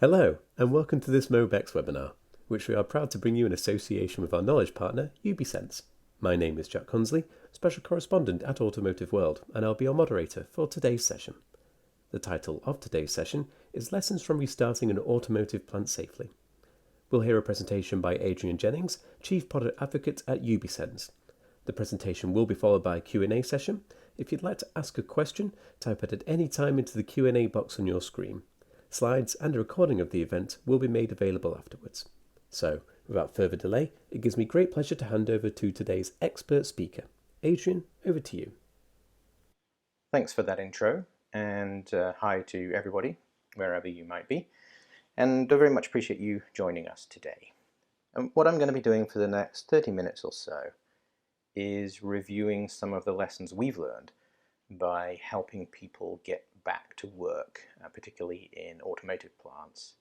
Hello, and welcome to this MOBEX webinar, which we are proud to bring you in association with our knowledge partner, Ubisense. My name is Jack Hunsley, Special Correspondent at Automotive World, and I'll be your moderator for today's session. The title of today's session is Lessons from Restarting an Automotive Plant Safely. We'll hear a presentation by Adrian Jennings, Chief Product Advocate at Ubisense. The presentation will be followed by a Q&A session. If you'd like to ask a question, type it at any time into the Q&A box on your screen. Slides and a recording of the event will be made available afterwards. So, without further delay, it gives me great pleasure to hand over to today's expert speaker. Adrian, over to you. Thanks for that intro, and hi to everybody, wherever you might be. And I very much appreciate you joining us today. And what I'm going to be doing for the next 30 minutes or so is reviewing some of the lessons we've learned by helping people get back to work, particularly in automotive plants.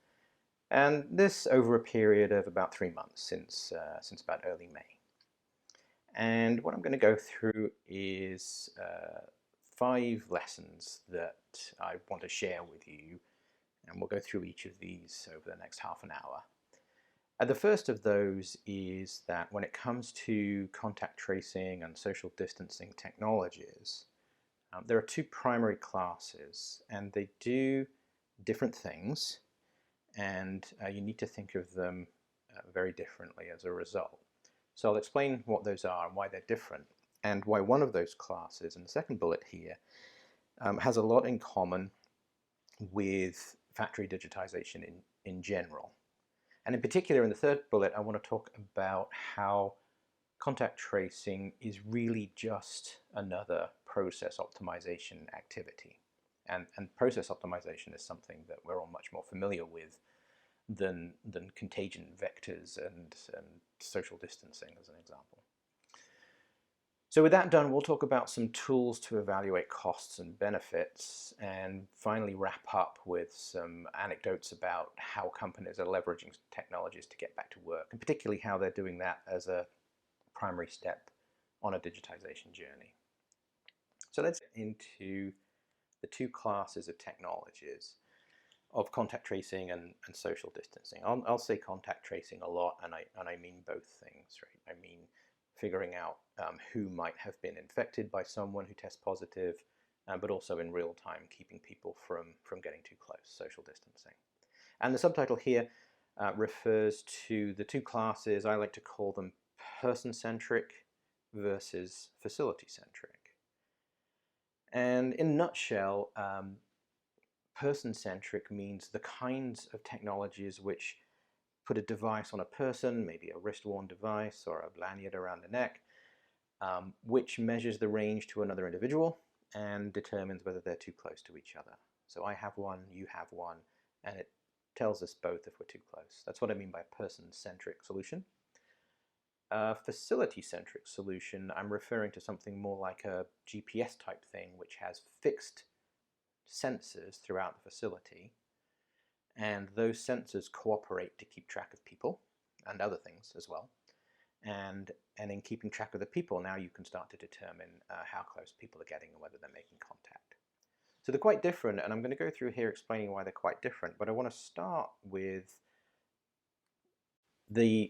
And this over a period of about 3 months, since about early May. And what I'm going to go through is 5 lessons that I want to share with you, and we'll go through each of these over the next half an hour. The first of those is that when it comes to contact tracing and social distancing technologies, there are 2 primary classes, and they do different things, and you need to think of them very differently as a result. So I'll explain what those are and why they're different, and why one of those classes, in the second bullet here, has a lot in common with factory digitization in general. And in particular, in the third bullet, I want to talk about how contact tracing is really just another process optimization activity. And process optimization is something that we're all much more familiar with than contagion vectors and social distancing, as an example. So with that done, we'll talk about some tools to evaluate costs and benefits, and finally wrap up with some anecdotes about how companies are leveraging technologies to get back to work, and particularly how they're doing that as a primary step on a digitization journey. So let's get into the 2 classes of technologies of contact tracing and social distancing. I'll say contact tracing a lot, and I mean both things, right? I mean figuring out who might have been infected by someone who tests positive, but also in real time keeping people from getting too close, social distancing. And the subtitle here refers to the 2 classes. I like to call them person-centric versus facility-centric. And in a nutshell, person-centric means the kinds of technologies which put a device on a person, maybe a wrist-worn device or a lanyard around the neck, which measures the range to another individual and determines whether they're too close to each other. So I have one, you have one, and it tells us both if we're too close. That's what I mean by person-centric solution. A facility-centric solution, I'm referring to something more like a GPS type thing, which has fixed sensors throughout the facility, and those sensors cooperate to keep track of people and other things as well. And in keeping track of the people, now you can start to determine how close people are getting and whether they're making contact. So they're quite different, and I'm going to go through here explaining why they're quite different, but I want to start with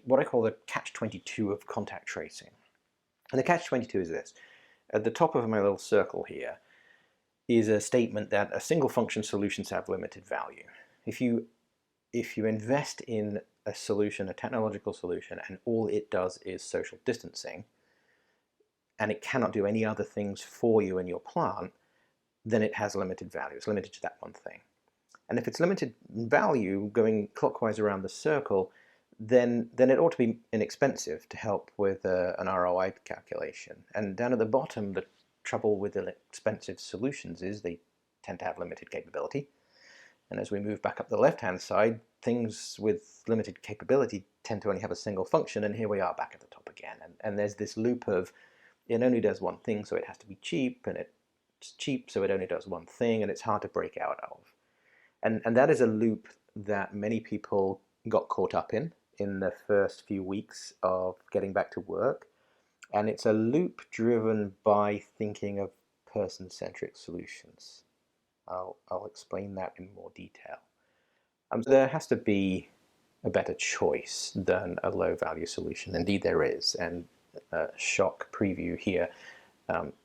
what I call the catch-22 of contact tracing. And the catch-22 is this. At the top of my little circle here is a statement that a single function solutions have limited value. If you invest in a solution, a technological solution, and all it does is social distancing, and it cannot do any other things for you in your plant, then it has limited value. It's limited to that one thing. And if it's limited value, going clockwise around the circle, then it ought to be inexpensive to help with an ROI calculation. And down at the bottom, the trouble with expensive solutions is they tend to have limited capability. And as we move back up the left-hand side, things with limited capability tend to only have a single function, and here we are back at the top again. And there's this loop of it only does one thing, so it has to be cheap, and it's cheap, so it only does one thing, and it's hard to break out of. And that is a loop that many people got caught up in the first few weeks of getting back to work. And it's a loop driven by thinking of person-centric solutions. I'll explain that in more detail. There has to be a better choice than a low-value solution. Indeed, there is, and shock preview here,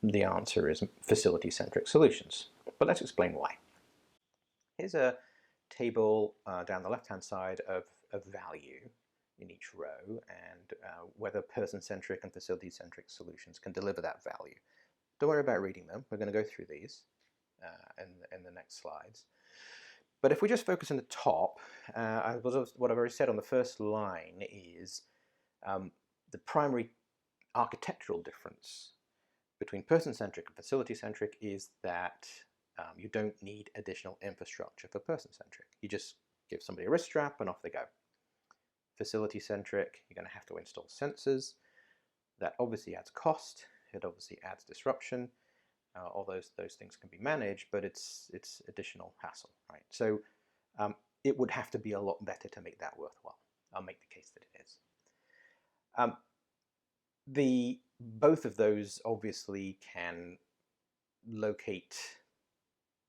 the answer is facility-centric solutions. But let's explain why. Here's a table down the left-hand side of value in each row, and whether person-centric and facility-centric solutions can deliver that value. Don't worry about reading them. We're going to go through these in the next slides. But if we just focus on the top, what I've already said on the first line is the primary architectural difference between person-centric and facility-centric is that you don't need additional infrastructure for person-centric. You just give somebody a wrist strap and off they go. Facility-centric, you're going to have to install sensors. That obviously adds cost. It obviously adds disruption. All those things can be managed, but it's additional hassle, right? So it would have to be a lot better to make that worthwhile. I'll make the case that it is. Both of those obviously can locate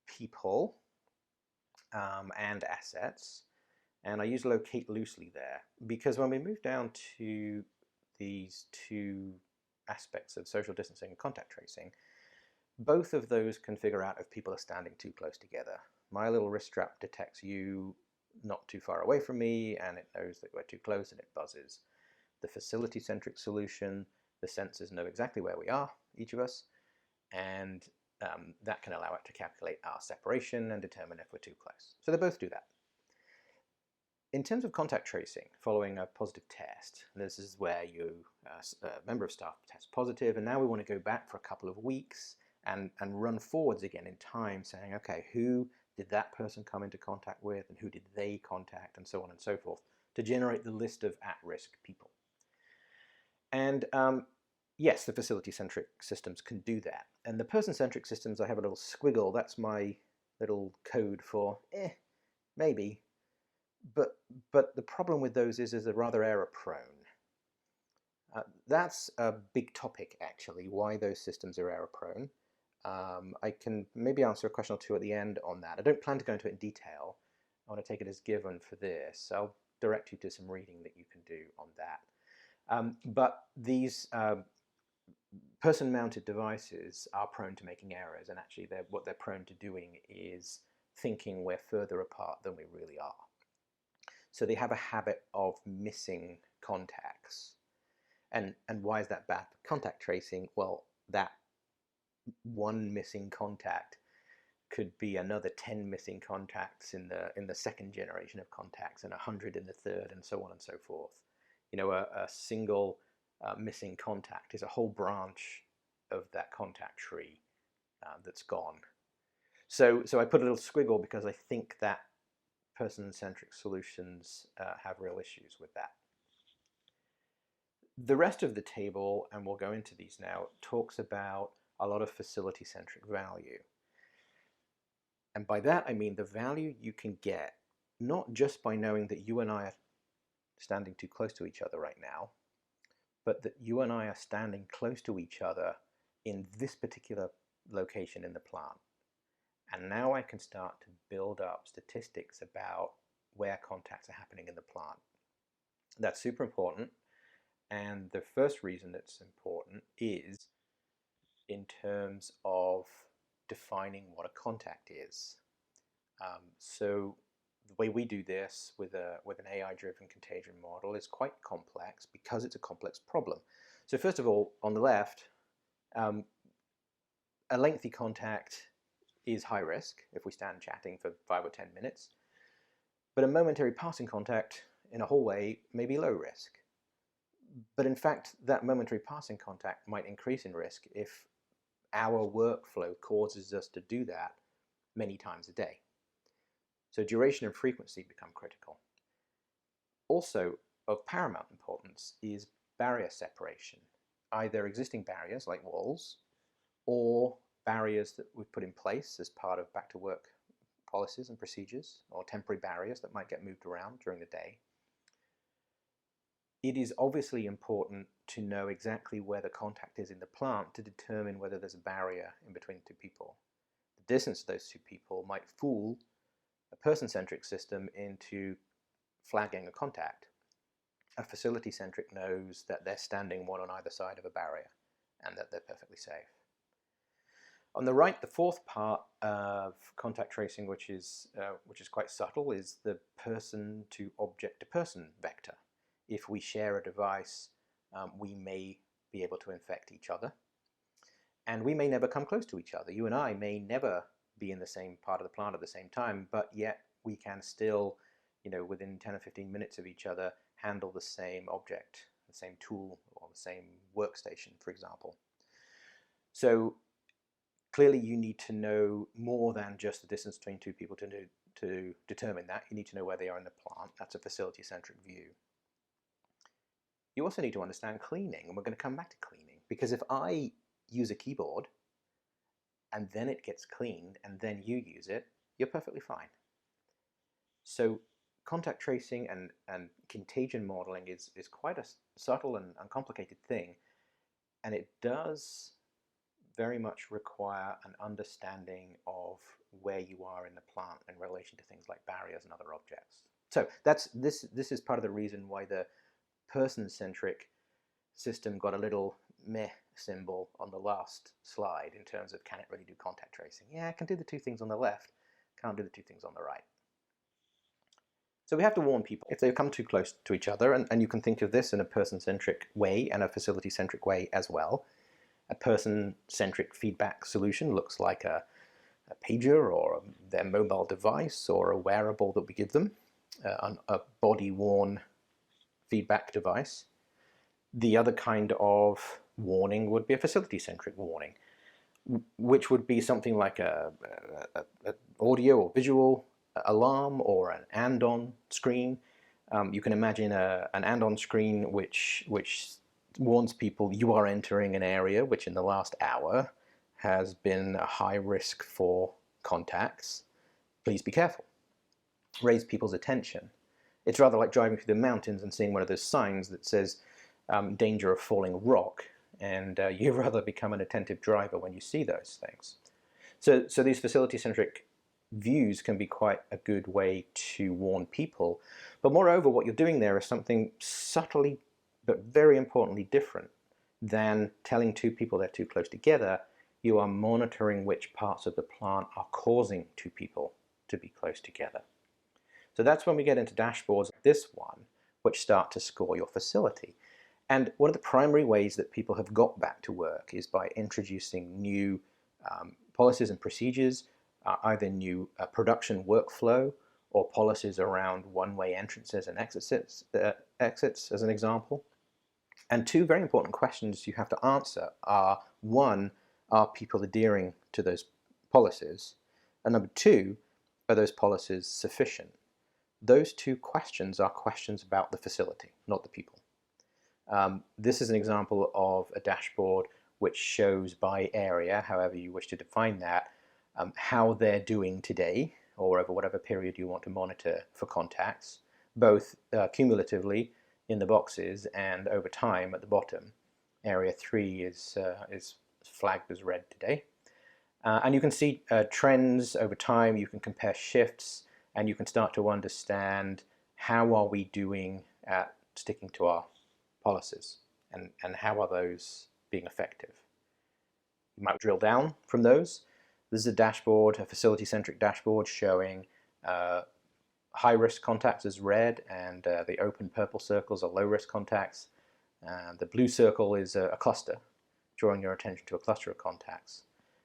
people and assets, and I use locate loosely there because when we move down to these two aspects of social distancing and contact tracing, both of those can figure out if people are standing too close together. My little wrist strap detects you not too far away from me, and it knows that we're too close and it buzzes. The facility-centric solution, the sensors know exactly where we are, each of us, and that can allow it to calculate our separation and determine if we're too close. So they both do that. In terms of contact tracing, following a positive test, this is where a member of staff tests positive, and now we want to go back for a couple of weeks and run forwards again in time, saying, okay, who did that person come into contact with, and who did they contact, and so on and so forth, to generate the list of at-risk people. And yes, the facility-centric systems can do that. And the person-centric systems, I have a little squiggle. That's my little code for, maybe. But the problem with those is they're rather error-prone. That's a big topic, actually, why those systems are error-prone. I can maybe answer a question or two at the end on that. I don't plan to go into it in detail. I want to take it as given for this. I'll direct you to some reading that you can do on that. But these person-mounted devices are prone to making errors, and actually what they're prone to doing is thinking we're further apart than we really are. So they have a habit of missing contacts. And why is that bad for contact tracing? Well, that one missing contact could be another 10 missing contacts in the second generation of contacts, and 100 in the third, and so on and so forth. You know, a single missing contact is a whole branch of that contact tree that's gone. So I put a little squiggle because I think that person-centric solutions have real issues with that. The rest of the table, and we'll go into these now, talks about a lot of facility-centric value. And by that I mean the value you can get not just by knowing that you and I are standing too close to each other right now, but that you and I are standing close to each other in this particular location in the plant. And now I can start to build up statistics about where contacts are happening in the plant. That's super important. And the first reason it's important is in terms of defining what a contact is. So the way we do this with an AI-driven contagion model is quite complex because it's a complex problem. So first of all, on the left, a lengthy contact is high risk if we stand chatting for 5 or 10 minutes. But a momentary passing contact in a hallway may be low risk. But in fact, that momentary passing contact might increase in risk if our workflow causes us to do that many times a day. So duration and frequency become critical. Also of paramount importance is barrier separation, either existing barriers like walls or barriers that we've put in place as part of back to work policies and procedures, or temporary barriers that might get moved around during the day. It is obviously important to know exactly where the contact is in the plant to determine whether there's a barrier in between two people. The distance of those two people might fool a person-centric system into flagging a contact. A facility-centric knows that they're standing one on either side of a barrier and that they're perfectly safe. On the right, the fourth part of contact tracing, which is quite subtle, is the person to object to person vector. If we share a device, we may be able to infect each other, and we may never come close to each other. You and I may never be in the same part of the plant at the same time, but yet we can still, within 10 or 15 minutes of each other, handle the same object, the same tool, or the same workstation, for example. So clearly you need to know more than just the distance between two people to determine that. You need to know where they are in the plant. That's a facility-centric view. You also need to understand cleaning, and we're going to come back to cleaning, because if I use a keyboard and then it gets cleaned and then you use it, you're perfectly fine. So contact tracing and contagion modeling is quite a subtle and complicated thing, and it does very much require an understanding of where you are in the plant in relation to things like barriers and other objects. So this is part of the reason why the person-centric system got a little meh symbol on the last slide in terms of, can it really do contact tracing? Yeah, it can do the two things on the left, can't do the two things on the right. So we have to warn people if they come too close to each other, and you can think of this in a person-centric way and a facility-centric way as well. A person-centric feedback solution looks like a pager or their mobile device or a wearable that we give them, a body-worn feedback device. The other kind of warning would be a facility-centric warning, which would be something like an audio or visual alarm or an and-on screen. You can imagine an and-on screen which warns people you are entering an area which in the last hour has been a high risk for contacts. Please be careful. Raise people's attention. It's rather like driving through the mountains and seeing one of those signs that says danger of falling rock, and you rather become an attentive driver when you see those things. So these facility-centric views can be quite a good way to warn people, but moreover what you're doing there is something subtly but very importantly different than telling two people they're too close together. You are monitoring which parts of the plant are causing two people to be close together. So that's when we get into dashboards like this one, which start to score your facility. And one of the primary ways that people have got back to work is by introducing new policies and procedures, either new production workflow or policies around one-way entrances and exits as an example. And two very important questions you have to answer are, one, are people adhering to those policies? And number two, are those policies sufficient? Those two questions are questions about the facility, not the people. This is an example of a dashboard which shows by area, however you wish to define that, how they're doing today or over whatever period you want to monitor for contacts, both cumulatively in the boxes and over time at the bottom. Area 3 is flagged as red today. And you can see trends over time, you can compare shifts, and you can start to understand how are we doing at sticking to our policies and how are those being effective. You might drill down from those. This is a dashboard, a facility-centric dashboard showing high-risk contacts as red, and the open purple circles are low-risk contacts. The blue circle is a cluster, drawing your attention to a cluster of contacts.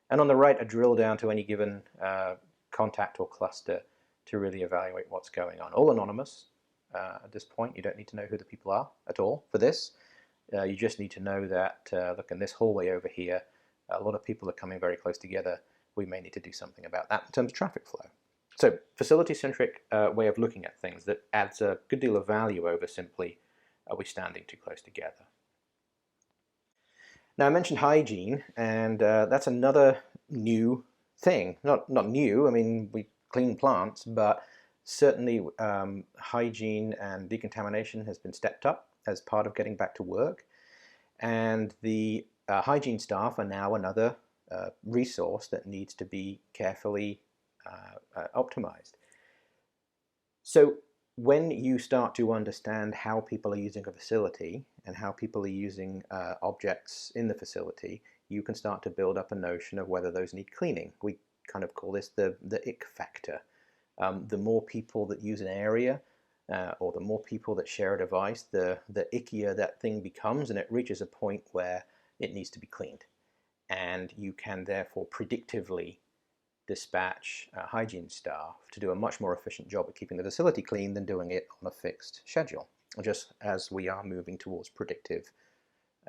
And on the right, a drill down to any given contact or cluster to really evaluate what's going on. All anonymous at this point. You don't need to know who the people are at all for this. You just need to know that, look, in this hallway over here, a lot of people are coming very close together. We may need to do something about that in terms of traffic flow. So facility-centric way of looking at things that adds a good deal of value over simply, are we standing too close together? Now I mentioned hygiene, and that's another new thing. Not new, I mean, we clean plants, but certainly hygiene and decontamination has been stepped up as part of getting back to work. And the hygiene staff are now another resource that needs to be carefully optimized. So when you start to understand how people are using a facility and how people are using objects in the facility, you can start to build up a notion of whether those need cleaning. We kind of call this the ick factor. The more people that use an area, or the more people that share a device, the ickier that thing becomes, and it reaches a point where it needs to be cleaned. And you can therefore predictively dispatch hygiene staff to do a much more efficient job at keeping the facility clean than doing it on a fixed schedule, just as we are moving towards predictive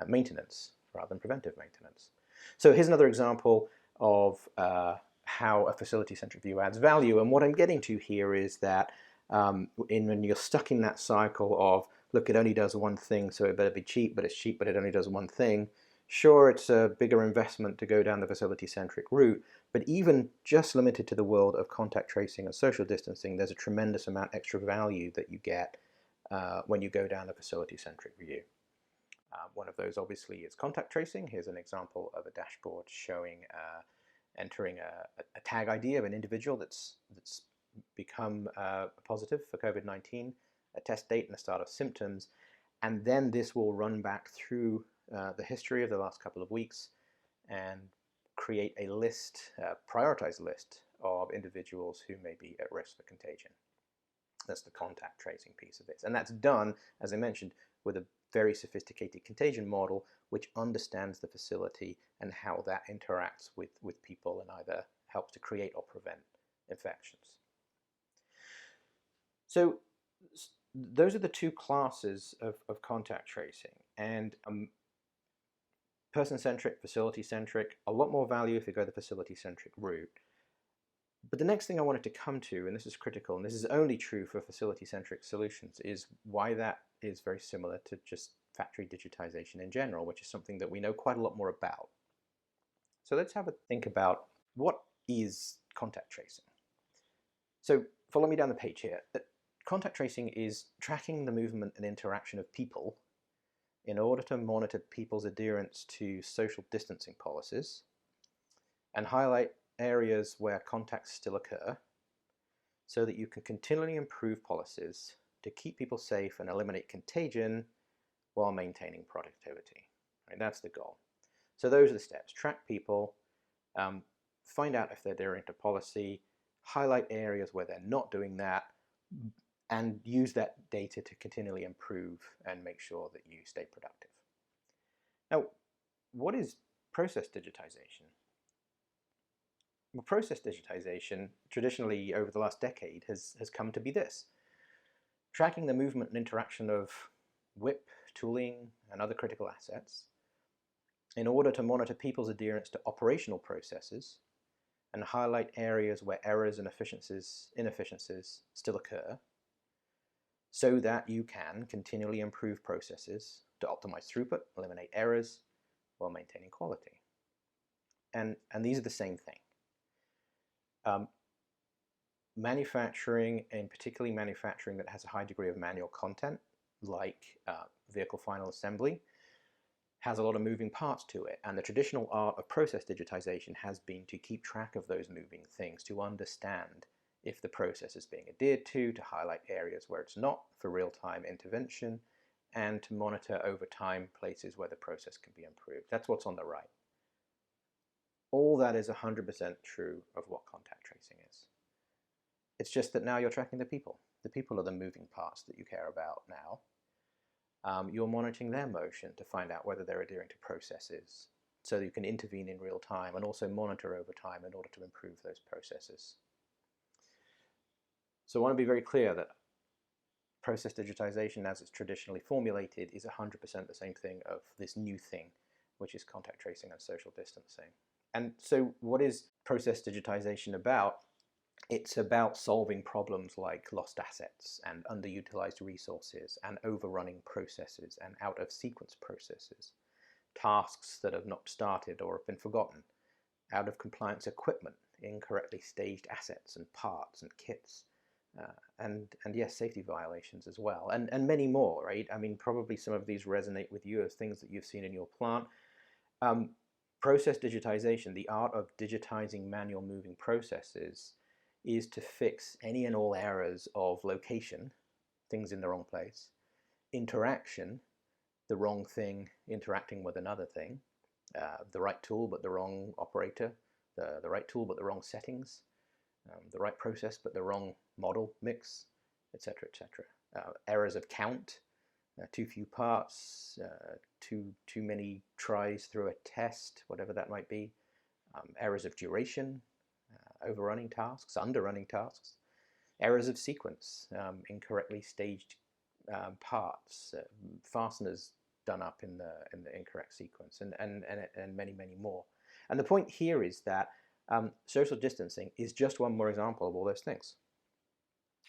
maintenance rather than preventive maintenance. So here's another example of how a facility-centric view adds value. And what I'm getting to here is that when you're stuck in that cycle of, look, it only does one thing, so it better be cheap, but it's cheap, but it only does one thing. Sure, it's a bigger investment to go down the facility-centric route, but even just limited to the world of contact tracing and social distancing, there's a tremendous amount extra value that you get when you go down a facility-centric view. One of those obviously is contact tracing. Here's an example of a dashboard showing entering a tag ID of an individual that's become positive for COVID-19, a test date and the start of symptoms, and then this will run back through the history of the last couple of weeks and create a list, prioritized list of individuals who may be at risk for contagion. That's the contact tracing piece of this. And that's done, as I mentioned, with a very sophisticated contagion model which understands the facility and how that interacts with people and either helps to create or prevent infections. So those are the two classes of contact tracing. And person-centric, facility-centric, a lot more value if you go the facility-centric route. But the next thing I wanted to come to, and this is critical, and this is only true for facility-centric solutions, is why that is very similar to just factory digitization in general, which is something that we know quite a lot more about. So let's have a think about what is contact tracing. So follow me down the page here. Contact tracing is tracking the movement and interaction of people in order to monitor people's adherence to social distancing policies and highlight areas where contacts still occur so that you can continually improve policies to keep people safe and eliminate contagion while maintaining productivity. Right, that's the goal. So those are the steps. Track people, find out if they're adhering to policy, highlight areas where they're not doing that, and use that data to continually improve and make sure that you stay productive. Now, what is process digitization? Well, process digitization, traditionally over the last decade, has come to be this. Tracking the movement and interaction of WIP, tooling, and other critical assets in order to monitor people's adherence to operational processes and highlight areas where errors and inefficiencies still occur, so that you can continually improve processes to optimize throughput, eliminate errors, while maintaining quality. And these are the same thing. Manufacturing, and particularly manufacturing that has a high degree of manual content, like vehicle final assembly, has a lot of moving parts to it. And the traditional art of process digitization has been to keep track of those moving things, to understand if the process is being adhered to highlight areas where it's not for real-time intervention, and to monitor over time places where the process can be improved. That's what's on the right. All that is 100% true of what contact tracing is. It's just that now you're tracking the people. The people are the moving parts that you care about now. You're monitoring their motion to find out whether they're adhering to processes, so that you can intervene in real time and also monitor over time in order to improve those processes. So I want to be very clear that process digitization, as it's traditionally formulated, is 100% the same thing of this new thing, which is contact tracing and social distancing. And so what is process digitization about? It's about solving problems like lost assets and underutilized resources and overrunning processes and out-of-sequence processes, tasks that have not started or have been forgotten, out-of-compliance equipment, incorrectly staged assets and parts and kits, and yes, safety violations as well, and many more, right? I mean, probably some of these resonate with you as things that you've seen in your plant. Process digitization, the art of digitizing manual moving processes, is to fix any and all errors of location, things in the wrong place, interaction, the wrong thing interacting with another thing, the right tool but the wrong operator, the right tool but the wrong settings, the right process but the wrong model mix, etc., etc. Errors of count, too few parts, too many tries through a test, whatever that might be. Errors of duration, overrunning tasks, underrunning tasks. Errors of sequence, incorrectly staged parts, fasteners done up in the incorrect sequence, and many more. And the point here is that social distancing is just one more example of all those things.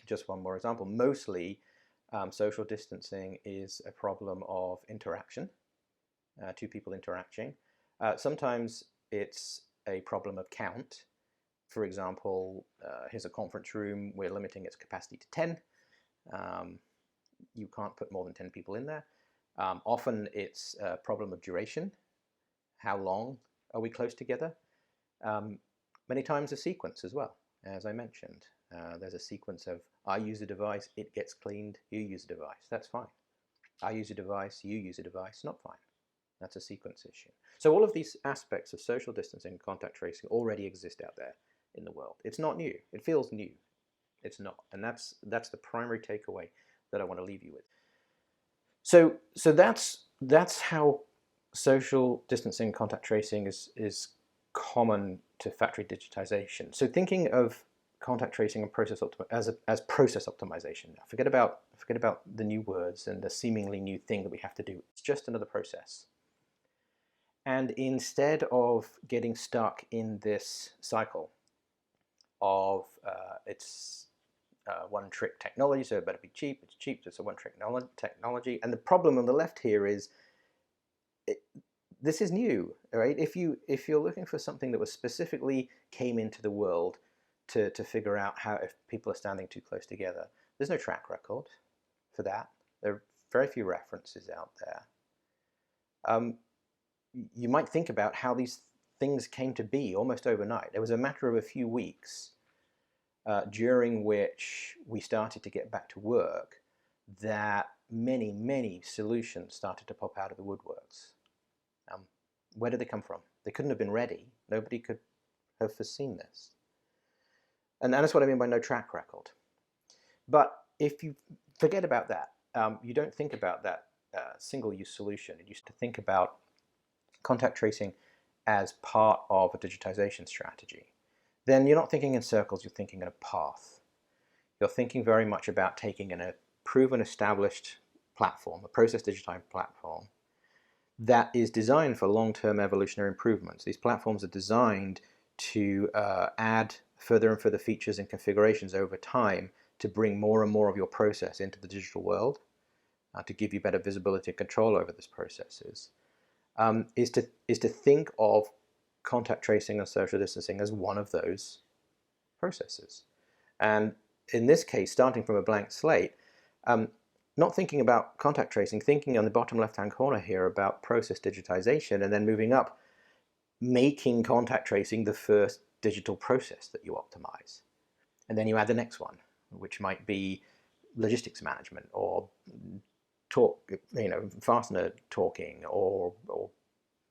Just one more example. Mostly, social distancing is a problem of interaction, two people interacting. Sometimes it's a problem of count. For example, here's a conference room, we're limiting its capacity to 10. You can't put more than 10 people in there. Often it's a problem of duration. How long are we close together? Many times a sequence as well, as I mentioned. There's a sequence of I use a device, it gets cleaned, you use a device, that's fine. I use a device, you use a device, not fine. That's a sequence issue. So all of these aspects of social distancing and contact tracing already exist out there in the world. It's not new. It feels new. It's not. And that's the primary takeaway that I want to leave you with. So that's how social distancing and contact tracing is common to factory digitization. So thinking of contact tracing and process as process optimization. Now, forget about the new words and the seemingly new thing that we have to do. It's just another process. And instead of getting stuck in this cycle of it's one-trick technology, so it better be cheap. It's cheap, it's a one-trick technology. And the problem on the left here is this is new, right? If you're looking for something that was specifically came into the world to figure out how if people are standing too close together, there's no track record for that. There are very few references out there. You might think about how these things came to be almost overnight. It was a matter of a few weeks during which we started to get back to work that many solutions started to pop out of the woodworks. Where did they come from? They couldn't have been ready. Nobody could have foreseen this. And that's what I mean by no track record. But if you forget about that, you don't think about that single-use solution. You used to think about contact tracing as part of a digitization strategy. Then you're not thinking in circles, you're thinking in a path. You're thinking very much about taking a proven, established platform, a process digitized platform, that is designed for long-term evolutionary improvements. These platforms are designed to add further and further features and configurations over time to bring more and more of your process into the digital world, to give you better visibility and control over these processes, is to think of contact tracing and social distancing as one of those processes. And in this case, starting from a blank slate, not thinking about contact tracing, thinking on the bottom left-hand corner here about process digitization, and then moving up, making contact tracing the first digital process that you optimize. And then you add the next one, which might be logistics management or fastener torquing or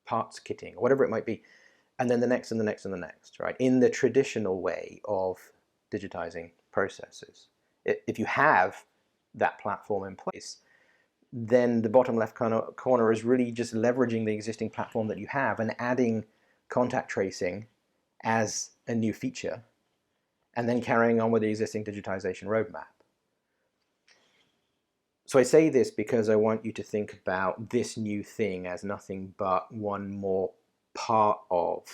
parts kitting or whatever it might be. And then the next and the next and the next, right? In the traditional way of digitizing processes. If you have that platform in place, then the bottom left corner is really just leveraging the existing platform that you have and adding contact tracing as a new feature, and then carrying on with the existing digitization roadmap. So I say this because I want you to think about this new thing as nothing but one more part of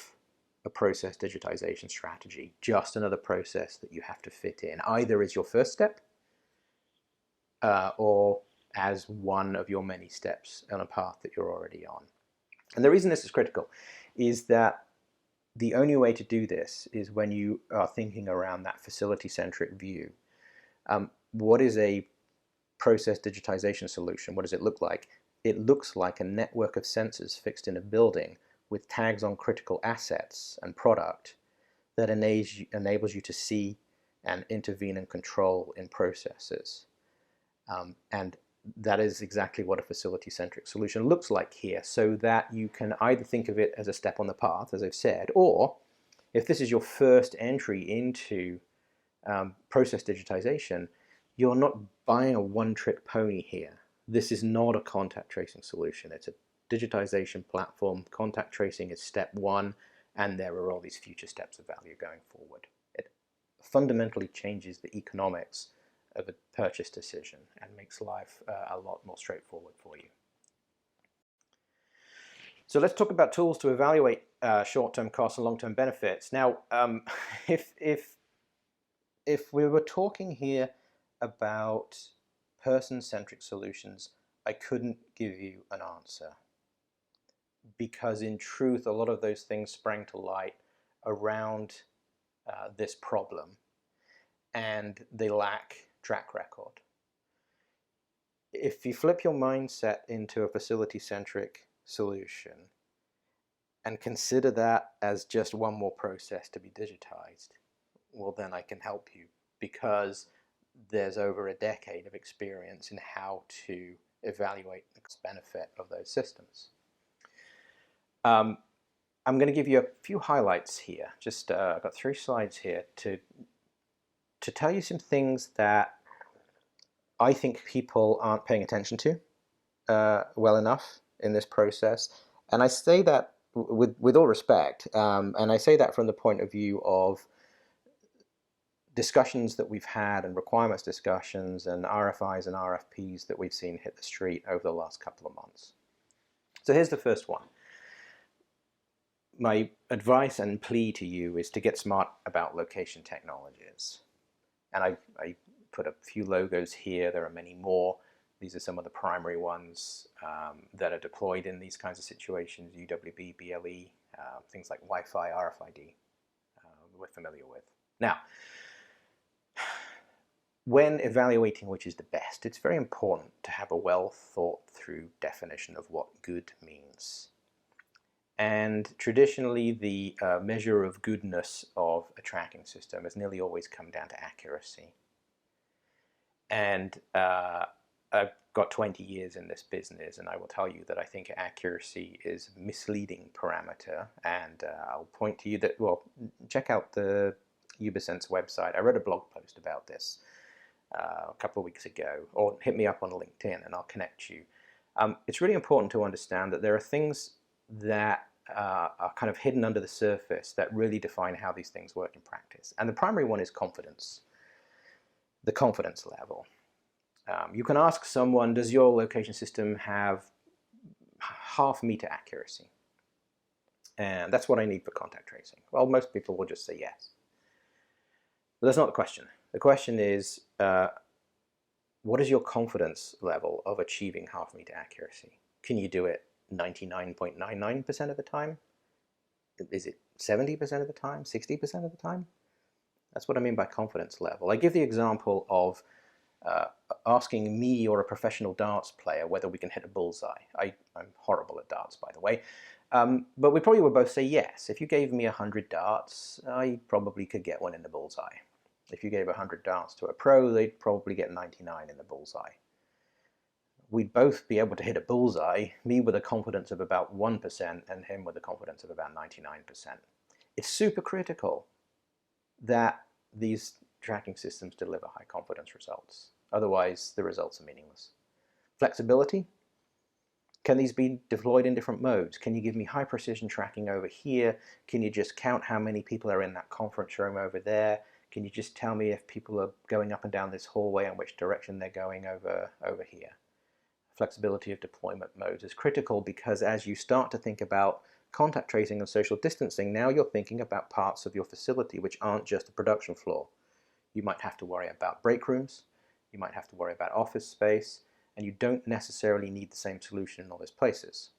a process digitization strategy, just another process that you have to fit in, either as your first step or as one of your many steps on a path that you're already on. And the reason this is critical is that the only way to do this is when you are thinking around that facility-centric view. What is a process digitization solution? What does it look like? It looks like a network of sensors fixed in a building with tags on critical assets and product that enables you to see, and intervene and control in processes. And that is exactly what a facility-centric solution looks like here, so that you can either think of it as a step on the path, as I've said, or if this is your first entry into process digitization, you're not buying a one-trick pony here. This is not a contact tracing solution. It's a digitization platform. Contact tracing is step one, and there are all these future steps of value going forward. It fundamentally changes the economics of a purchase decision and makes life a lot more straightforward for you. So let's talk about tools to evaluate short-term costs and long-term benefits. Now, if we were talking here about person-centric solutions, I couldn't give you an answer, because in truth, a lot of those things sprang to light around this problem, and they lack track record. If you flip your mindset into a facility-centric solution and consider that as just one more process to be digitized, well, then I can help you, because there's over a decade of experience in how to evaluate the benefit of those systems. I'm going to give you a few highlights here. Just I've got 3 slides here to tell you some things that I think people aren't paying attention to well enough in this process. And I say that with all respect, and I say that from the point of view of discussions that we've had, and requirements discussions, and RFIs and RFPs that we've seen hit the street over the last couple of months. So here's the first one. My advice and plea to you is to get smart about location technologies. And I put a few logos here. There are many more. These are some of the primary ones that are deployed in these kinds of situations: UWB, BLE, things like Wi-Fi, RFID, we're familiar with. Now, when evaluating which is the best, it's very important to have a well thought through definition of what good means. And traditionally, the measure of goodness of a tracking system has nearly always come down to accuracy. And I've got 20 years in this business, and I will tell you that I think accuracy is a misleading parameter. And I'll point to you that, well, check out the Ubisense website. I wrote a blog post about this a couple of weeks ago, or hit me up on LinkedIn and I'll connect you. It's really important to understand that there are things that are kind of hidden under the surface that really define how these things work in practice. And the primary one is confidence, the confidence level. You can ask someone, does your location system have half-meter accuracy? And that's what I need for contact tracing. Well, most people will just say yes. But that's not the question. The question is, what is your confidence level of achieving half-meter accuracy? Can you do it 99.99% of the time? Is it 70% of the time? 60% of the time? That's what I mean by confidence level. I give the example of asking me or a professional darts player whether we can hit a bullseye. I'm horrible at darts, by the way. But we probably would both say yes. If you gave me 100 darts, I probably could get one in the bullseye. If you gave 100 darts to a pro, they'd probably get 99 in the bullseye. We'd both be able to hit a bullseye, me with a confidence of about 1% and him with a confidence of about 99%. It's super critical that these tracking systems deliver high confidence results. Otherwise, the results are meaningless. Flexibility. Can these be deployed in different modes? Can you give me high precision tracking over here? Can you just count how many people are in that conference room over there? Can you just tell me if people are going up and down this hallway and which direction they're going over here? Flexibility of deployment modes is critical, because as you start to think about contact tracing and social distancing, now you're thinking about parts of your facility which aren't just a production floor. You might have to worry about break rooms, you might have to worry about office space, and you don't necessarily need the same solution in all those places.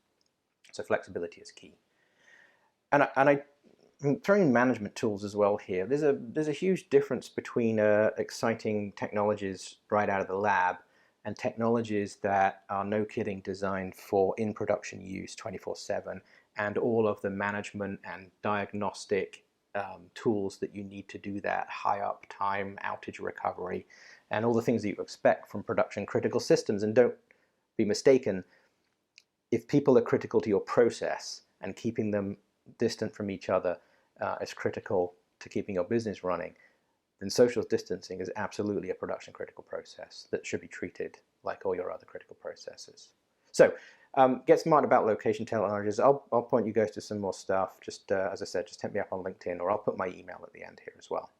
So flexibility is key. And I'm throwing management tools as well here. There's a huge difference between exciting technologies right out of the lab and technologies that are, no kidding, designed for in-production use 24/7, and all of the management and diagnostic tools that you need to do that, high uptime, outage recovery, and all the things that you expect from production critical systems. And don't be mistaken, if people are critical to your process and keeping them distant from each other is critical to keeping your business running, then social distancing is absolutely a production critical process that should be treated like all your other critical processes. So get smart about location technologies. I'll point you guys to some more stuff. Just as I said, just hit me up on LinkedIn, or I'll put my email at the end here as well.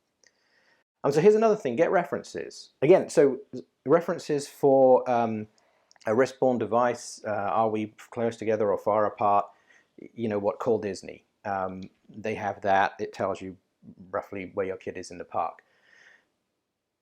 So here's another thing, get references. Again, so references for a wrist-borne device, are we close together or far apart? You know what, call Disney. They have that. It tells you roughly where your kid is in the park.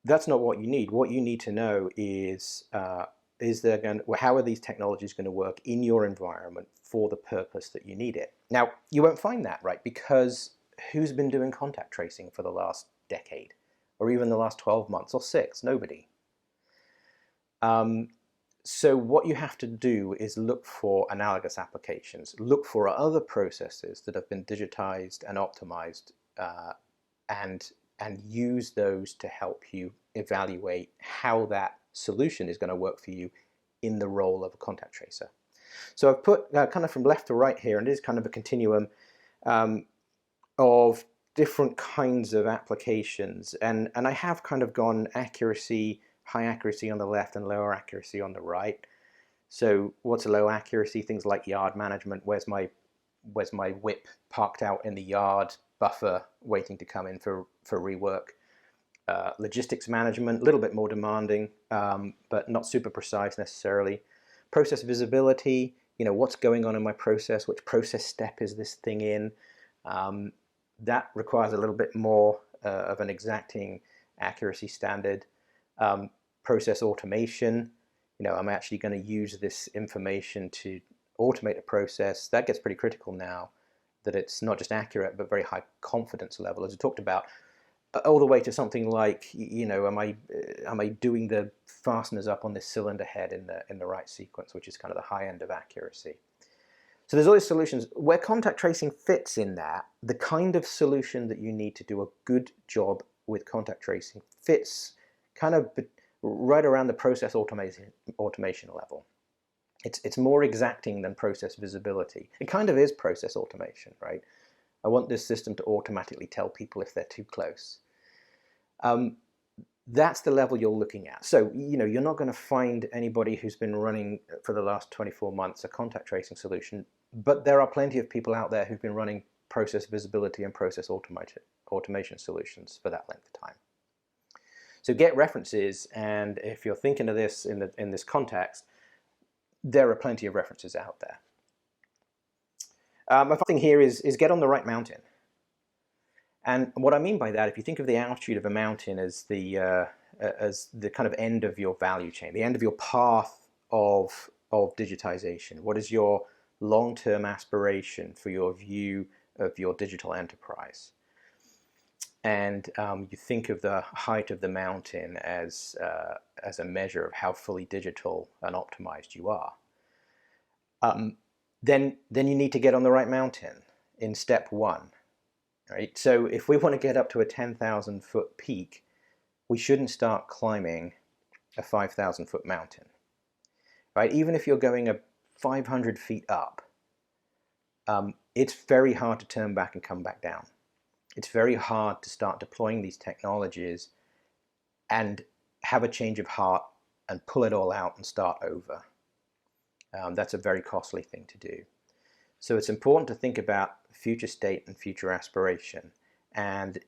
That's not what you need. What you need to know is how are these technologies going to work in your environment for the purpose that you need it? Now, you won't find that, right? Because who's been doing contact tracing for the last decade? Or even the last 12 months or 6? Nobody. So what you have to do is look for analogous applications. Look for other processes that have been digitized and optimized, and use those to help you evaluate how that solution is going to work for you in the role of a contact tracer. So I've put kind of from left to right here, and it is kind of a continuum of different kinds of applications, and I have kind of gone accuracy, high accuracy on the left and lower accuracy on the right. So what's a low accuracy? Things like yard management. Where's my whip parked out in the yard, buffer waiting to come in for rework? Logistics management, a little bit more demanding, but not super precise necessarily. Process visibility, you know, what's going on in my process? Which process step is this thing in? That requires a little bit more of an exacting accuracy standard. Process automation, you know, I'm actually going to use this information to automate a process. That gets pretty critical now, that it's not just accurate, but very high confidence level, as I talked about, all the way to something like, you know, am I doing the fasteners up on this cylinder head in the right sequence, which is kind of the high end of accuracy. So there's all these solutions. Where contact tracing fits in that, the kind of solution that you need to do a good job with contact tracing fits kind of right around the process automation level. It's more exacting than process visibility. It kind of is process automation, right? I want this system to automatically tell people if they're too close. That's the level you're looking at. So, you know, you're not going to find anybody who's been running for the last 24 months a contact tracing solution, but there are plenty of people out there who've been running process visibility and process automation solutions for that length of time. So get references, and if you're thinking of this in this context, there are plenty of references out there. My thing here is get on the right mountain. And what I mean by that, if you think of the altitude of a mountain as the kind of end of your value chain, the end of your path of digitization, what is your long-term aspiration for your view of your digital enterprise? And you think of the height of the mountain as a measure of how fully digital and optimized you are. Then you need to get on the right mountain in step 1. Right? So if we want to get up to a 10,000 foot peak, we shouldn't start climbing a 5,000 foot mountain. Right? Even if you're going 500 feet up, it's very hard to turn back and come back down. It's very hard to start deploying these technologies and have a change of heart and pull it all out and start over. That's a very costly thing to do. So it's important to think about future state and future aspiration. And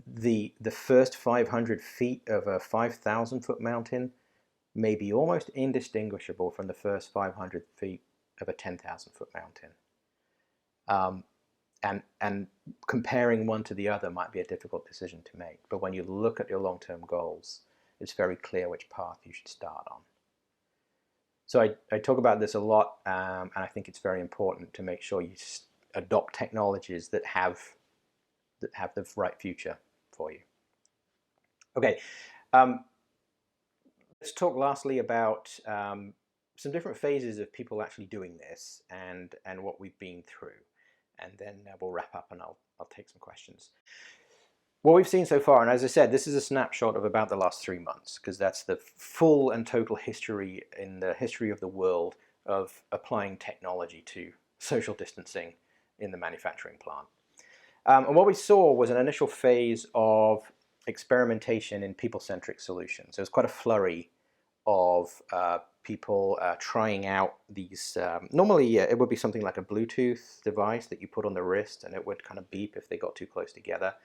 the first 500 feet of a 5,000 foot mountain may be almost indistinguishable from the first 500 feet of a 10,000 foot mountain. And comparing one to the other might be a difficult decision to make. But when you look at your long-term goals, it's very clear which path you should start on. So I talk about this a lot, and I think it's very important to make sure you adopt technologies that have the right future for you. Okay, let's talk lastly about some different phases of people actually doing this and what we've been through. and then we'll wrap up and I'll take some questions. What we've seen so far, and as I said, this is a snapshot of about the last 3 months, because that's the full and total history in the history of the world of applying technology to social distancing in the manufacturing plant. And what we saw was an initial phase of experimentation in people-centric solutions. There was quite a flurry of people trying out these. Normally, it would be something like a Bluetooth device that you put on the wrist, and it would kind of beep if they got too close together.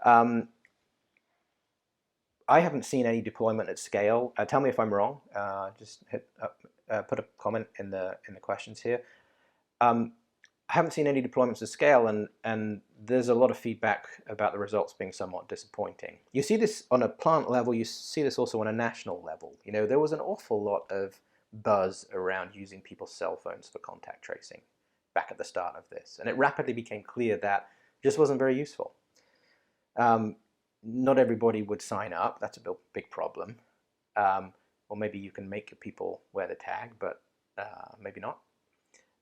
I haven't seen any deployment at scale. Tell me if I'm wrong. Just put a comment in the questions here. I haven't seen any deployments at scale, and there's a lot of feedback about the results being somewhat disappointing. You see this on a plant level, you see this also on a national level. You know, there was an awful lot of buzz around using people's cell phones for contact tracing back at the start of this, and it rapidly became clear that it just wasn't very useful. Not everybody would sign up. That's a big problem. Or maybe you can make people wear the tag, but maybe not.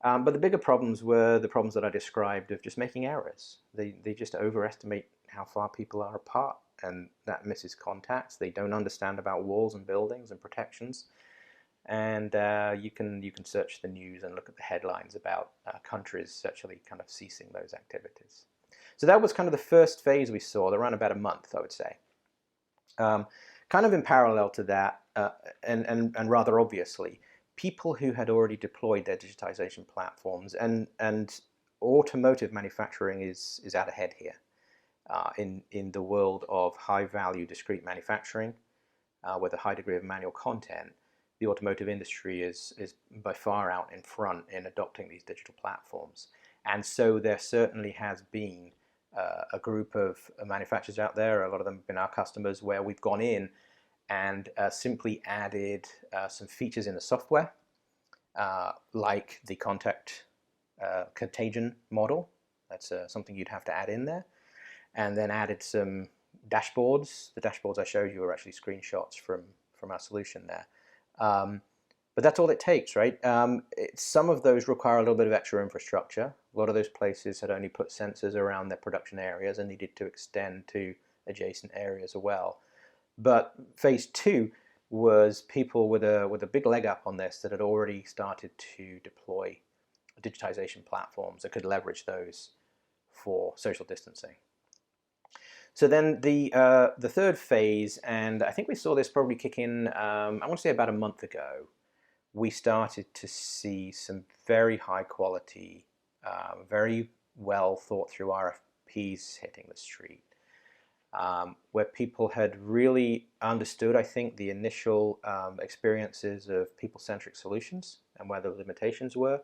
But the bigger problems were the problems that I described of just making errors. They just overestimate how far people are apart, and that misses contacts. They don't understand about walls and buildings and protections. And you can search the news and look at the headlines about countries actually kind of ceasing those activities. So that was kind of the first phase we saw. They ran about a month, I would say. Kind of in parallel to that, and rather obviously, people who had already deployed their digitization platforms, and automotive manufacturing is out ahead here in the world of high-value discrete manufacturing with a high degree of manual content. The automotive industry is by far out in front in adopting these digital platforms. And so there certainly has been a group of manufacturers out there, a lot of them have been our customers, where we've gone in and simply added some features in the software, like the contact contagion model. That's something you'd have to add in there. And then added some dashboards. The dashboards I showed you are actually screenshots from our solution there. But that's all it takes, right? Some of those require a little bit of extra infrastructure. A lot of those places had only put sensors around their production areas and needed to extend to adjacent areas as well. But phase 2 was people with a big leg up on this that had already started to deploy digitization platforms that could leverage those for social distancing. So then the third phase, and I think we saw this probably kick in, I want to say about a month ago, we started to see some very high quality, very well thought through RFPs hitting the street, where people had really understood, I think, the initial experiences of people-centric solutions and where the limitations were.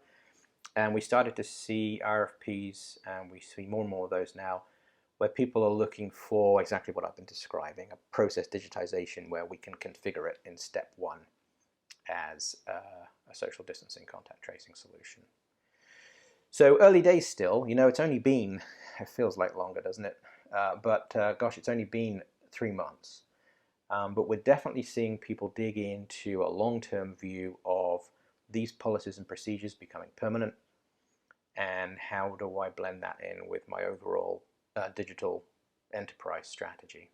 And we started to see RFPs, and we see more and more of those now, where people are looking for exactly what I've been describing, a process digitization where we can configure it in step 1 as a social distancing contact tracing solution. So early days still, you know, it's only been, it feels like longer, doesn't it? But gosh, it's only been 3 months. But we're definitely seeing people dig into a long-term view of these policies and procedures becoming permanent, and how do I blend that in with my overall digital enterprise strategy.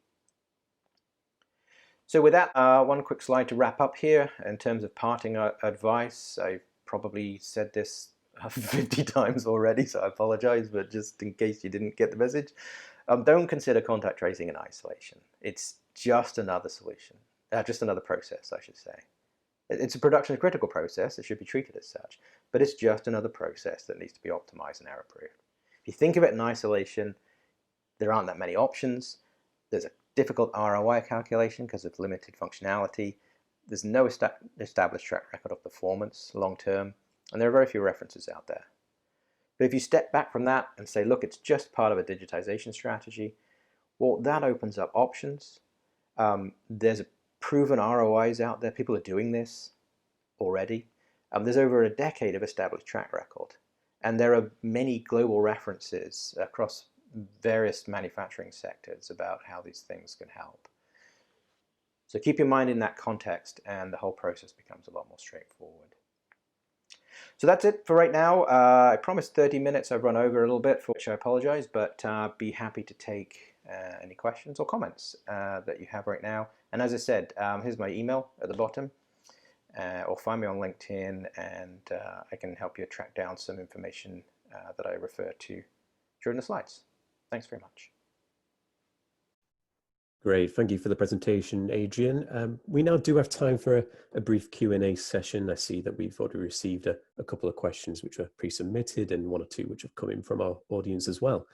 So with that, one quick slide to wrap up here in terms of parting advice. I've probably said this 50 times already, so I apologize, but just in case you didn't get the message, don't consider contact tracing in isolation. It's just another solution, just another process, I should say. It's a production critical process. It should be treated as such, but it's just another process that needs to be optimized and error-proofed. If you think of it in isolation, there aren't that many options. There's a difficult ROI calculation because of limited functionality. There's no established track record of performance long term, and there are very few references out there. But if you step back from that and say, look, it's just part of a digitization strategy, well, that opens up options. There's proven ROIs out there. People are doing this already. There's over a decade of established track record, and there are many global references across various manufacturing sectors about how these things can help. So keep your mind in that context, and the whole process becomes a lot more straightforward. So that's it for right now. I promised 30 minutes. I've run over a little bit, for which I apologize, but be happy to take any questions or comments that you have right now. And as I said, here's my email at the bottom, or find me on LinkedIn, and I can help you track down some information that I refer to during the slides. Thanks very much. Great, thank you for the presentation, Adrian. We now do have time for a brief Q&A session. I see that we've already received a couple of questions which were pre-submitted and one or two which have come in from our audience as well.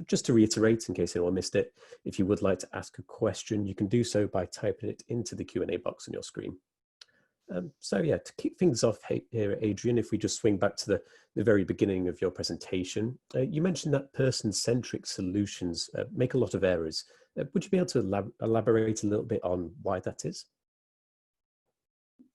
Just to reiterate, in case anyone missed it, if you would like to ask a question, you can do so by typing it into the Q&A box on your screen. So yeah, to kick things off here, Adrian, if we just swing back to the very beginning of your presentation, you mentioned that person-centric solutions make a lot of errors. Would you be able to elaborate a little bit on why that is?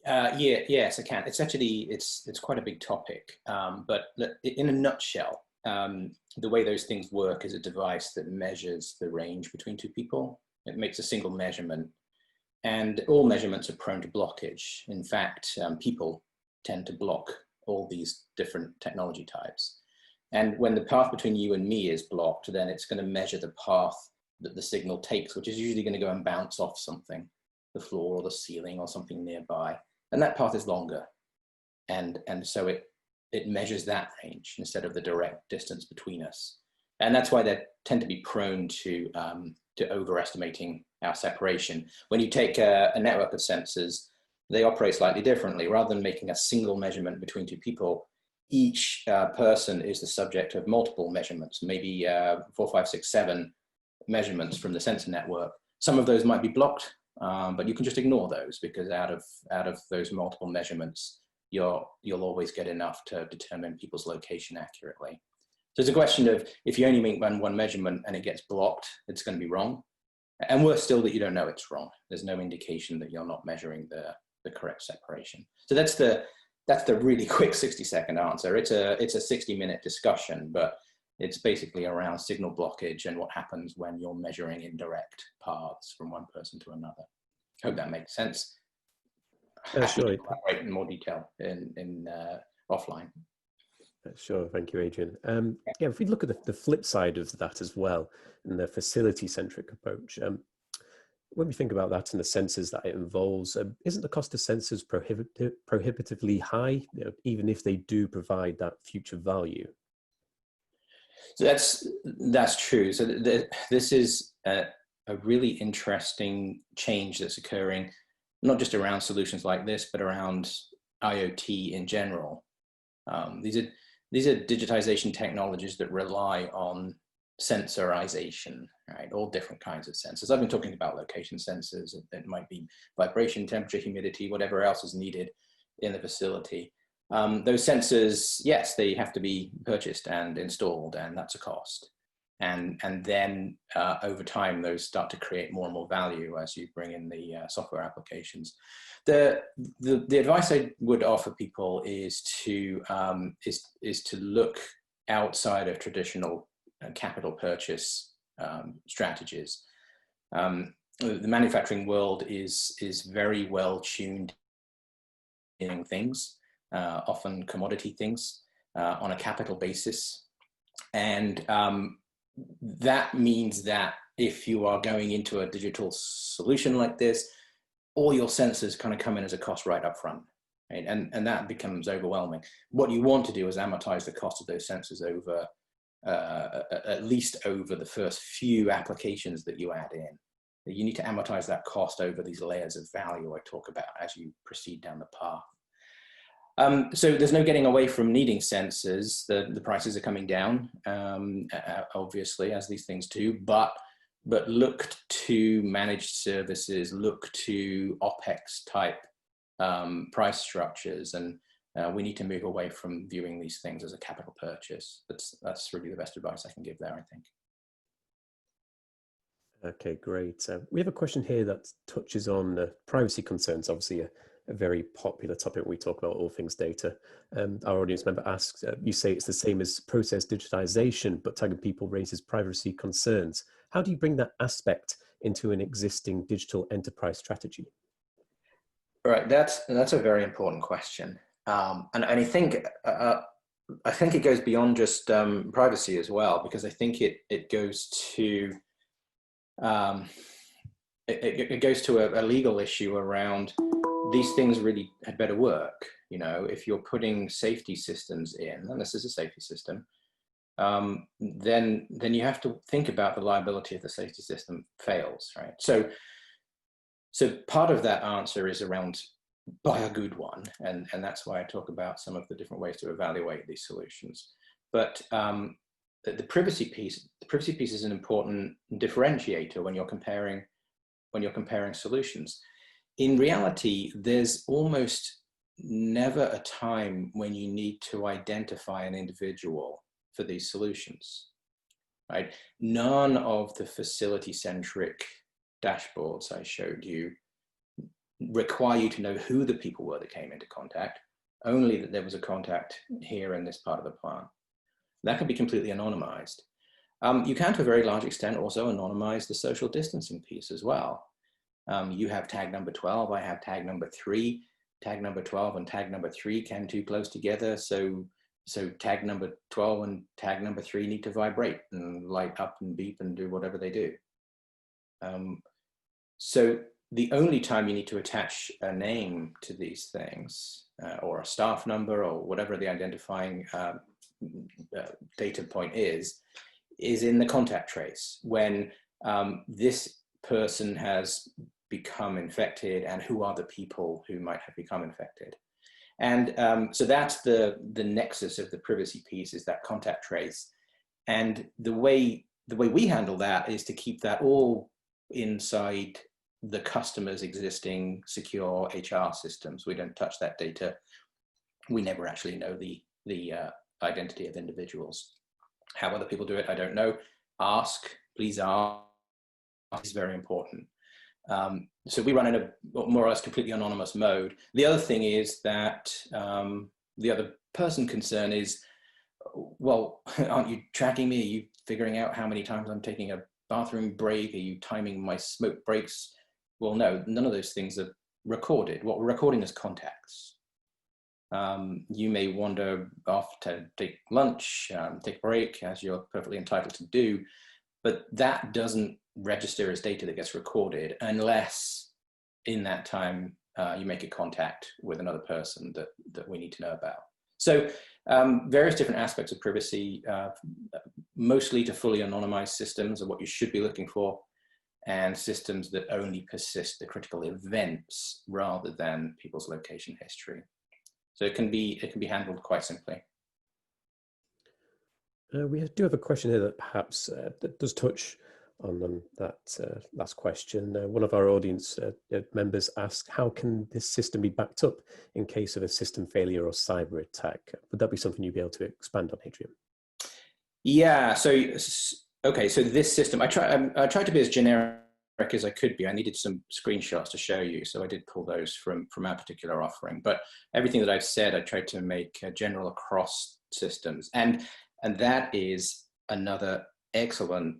Yes, I can. It's actually, it's quite a big topic, but in a nutshell, the way those things work is a device that measures the range between two people. It makes a single measurement, and all measurements are prone to blockage. In fact, people tend to block all these different technology types. And when the path between you and me is blocked, then it's going to measure the path that the signal takes, which is usually going to go and bounce off something, the floor or the ceiling or something nearby. And that path is longer. And so it measures that range instead of the direct distance between us. And that's why they tend to be prone to overestimating our separation. When you take a network of sensors, they operate slightly differently. Rather than making a single measurement between two people, each person is the subject of multiple measurements, maybe 4, 5, 6, 7 measurements from the sensor network. Some of those might be blocked, but you can just ignore those, because out of those multiple measurements, you'll always get enough to determine people's location accurately. So it's a question of, if you only make one measurement and it gets blocked, it's going to be wrong. And worse still, that you don't know it's wrong. There's no indication that you're not measuring the correct separation. So that's the really quick 60-second answer. It's a 60-minute discussion, but it's basically around signal blockage and what happens when you're measuring indirect paths from one person to another. Hope that makes sense. Sure. Elaborate in more detail in offline. Sure, thank you, Adrian. Yeah, if we look at the flip side of that as well, and the facility-centric approach, when we think about that and the sensors that it involves, isn't the cost of sensors prohibitively high, even if they do provide that future value? So that's true. So this is a really interesting change that's occurring, not just around solutions like this, but around IoT in general. These are digitization technologies that rely on sensorization, right? All different kinds of sensors. I've been talking about location sensors. It might be vibration, temperature, humidity, whatever else is needed in the facility. Those sensors, yes, they have to be purchased and installed, and that's a cost. And then over time, those start to create more and more value as you bring in the software applications. The advice I would offer people is to look outside of traditional capital purchase strategies. The manufacturing world is very well tuned in things, often commodity things, on a capital basis. And that means that if you are going into a digital solution like this, all your sensors kind of come in as a cost right up front, right? And that becomes overwhelming. What you want to do is amortize the cost of those sensors over, at least over the first few applications that you add in. You need to amortize that cost over these layers of value I talk about as you proceed down the path. So there's no getting away from needing sensors. The prices are coming down, obviously, as these things do, but look to managed services, look to OpEx type price structures, and we need to move away from viewing these things as a capital purchase. That's really the best advice I can give there, I think. Okay, great. We have a question here that touches on privacy concerns, obviously a very popular topic when we talk about all things data. Our audience member asks, you say it's the same as process digitization, but Tagged People raises privacy concerns. How do you bring that aspect into an existing digital enterprise strategy? Right, that's a very important question. And I think it goes beyond just privacy as well, because I think it goes to um, it goes to a legal issue around these things really had better work. You know, if you're putting safety systems in, and this is a safety system, then you have to think about the liability if the safety system fails, right? So part of that answer is around buy a good one, and that's why I talk about some of the different ways to evaluate these solutions. But the privacy piece is an important differentiator when you're comparing solutions. In reality, there's almost never a time when you need to identify an individual for these solutions, right? None of the facility-centric dashboards I showed you require you to know who the people were that came into contact, only that there was a contact here in this part of the plant. That can be completely anonymized. You can, to a very large extent, also anonymize the social distancing piece as well. You have tag number 12, I have tag number 3. Tag number 12 and tag number 3 came too close together, so tag number 12 and tag number 3 need to vibrate and light up and beep and do whatever they do. So the only time you need to attach a name to these things, or a staff number, or whatever the identifying data point is in the contact trace, when this person has become infected and who are the people who might have become infected. And so that's the nexus of the privacy piece, is that contact trace. And the way we handle that is to keep that all inside the customer's existing secure HR systems. We don't touch that data. We never actually know the identity of individuals. How other people do it, I don't know. Ask, please ask. It's very important. So we run in a more or less completely anonymous mode. The other thing is that the other person concern is, well, aren't you tracking me? Are you figuring out how many times I'm taking a bathroom break? Are you timing my smoke breaks? Well, no, none of those things are recorded. What we're recording is contacts. You may wander off to take lunch, take a break, as you're perfectly entitled to do, but that doesn't register as data that gets recorded unless in that time you make a contact with another person that we need to know about. So various different aspects of privacy, mostly to fully anonymized systems are what you should be looking for, and systems that only persist the critical events rather than people's location history. So it can be handled quite simply. We do have a question here that perhaps that does touch on that last question. One of our audience members asked, how can this system be backed up in case of a system failure or cyber attack? Would that be something you'd be able to expand on, Adrian? Yeah, so this system, I tried to be as generic as I could be. I needed some screenshots to show you, so I did pull those from our particular offering. But everything that I've said, I tried to make general across systems. And that is another excellent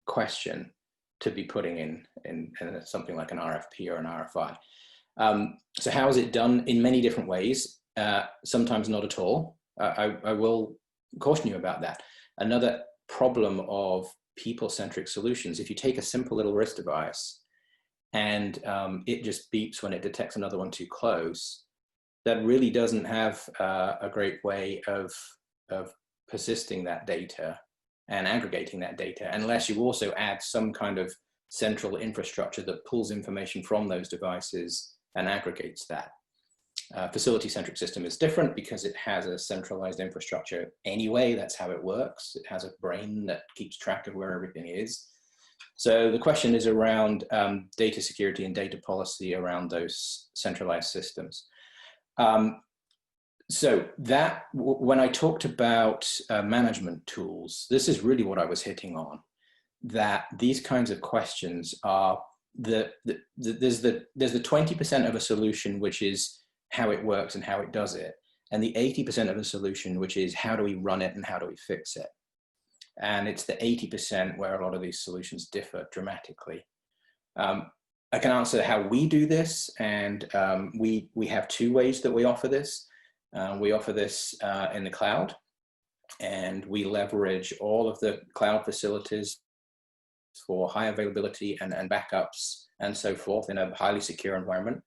question to be putting in something like an RFP or an RFI. So how is it done? In many different ways, sometimes not at all. I will caution you about that. Another problem of people-centric solutions, if you take a simple little wrist device and it just beeps when it detects another one too close, that really doesn't have a great way of persisting that data and aggregating that data, unless you also add some kind of central infrastructure that pulls information from those devices and aggregates that. Facility-centric system is different because it has a centralized infrastructure anyway. That's how it works. It has a brain that keeps track of where everything is. So the question is around data security and data policy around those centralized systems. So that, when I talked about management tools, this is really what I was hitting on, that these kinds of questions are there's the 20% of a solution, which is how it works and how it does it, and the 80% of a solution, which is how do we run it and how do we fix it. And it's the 80% where a lot of these solutions differ dramatically. I can answer how we do this, and we have two ways that we offer this. We offer this in the cloud, and we leverage all of the cloud facilities for high availability and backups and so forth in a highly secure environment,